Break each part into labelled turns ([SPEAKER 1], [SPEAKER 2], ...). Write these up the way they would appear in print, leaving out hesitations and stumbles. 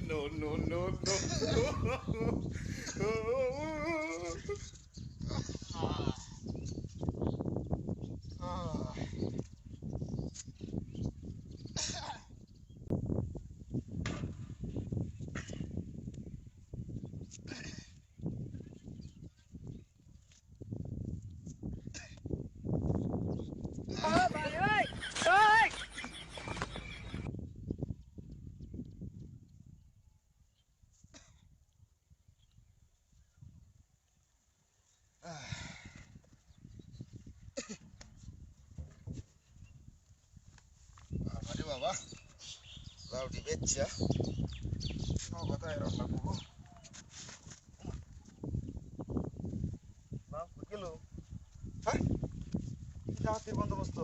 [SPEAKER 1] No, no, no, no. Aduh baba, laut di beca. Mau kata air orang lagu. Bang, kilo. Hah? Jati বন্দোবস্ত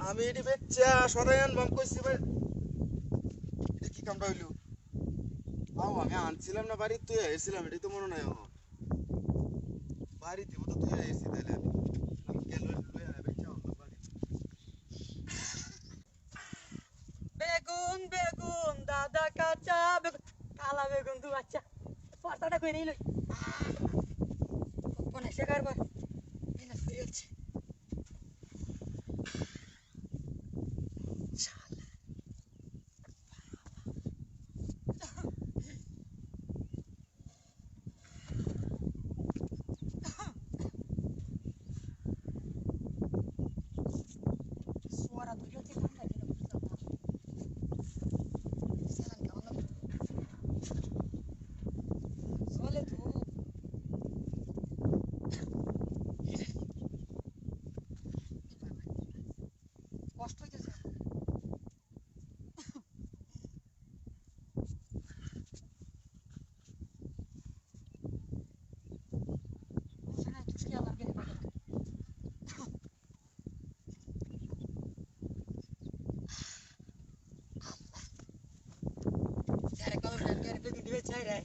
[SPEAKER 1] আমি এটি বেচা সরাইন বাম কইছি ভাই এটা কি কামটা হইলো আও আমি আনছিলাম না বাড়ি তুই এসেছিলাম এটাই তো মনে নাই আমার বাড়িতে মতো তুই এসেছি তাইলে আমি গেল লই আয় বেচা আমার বাড়ি
[SPEAKER 2] বেগুন বেগুন দাদা কাঁচা বেগুন কালা বেগুন দু বাচ্চা পর্দাটা করে নিল কোন এসে কারবার এনে ফেলছে suara tuh dia kan lagi salam kawan soalnya tuh কষ্ট হইতেছে ওখানে তুই আবার গেলে পাবে আরে কল রে বেগুন দিবে চাই রে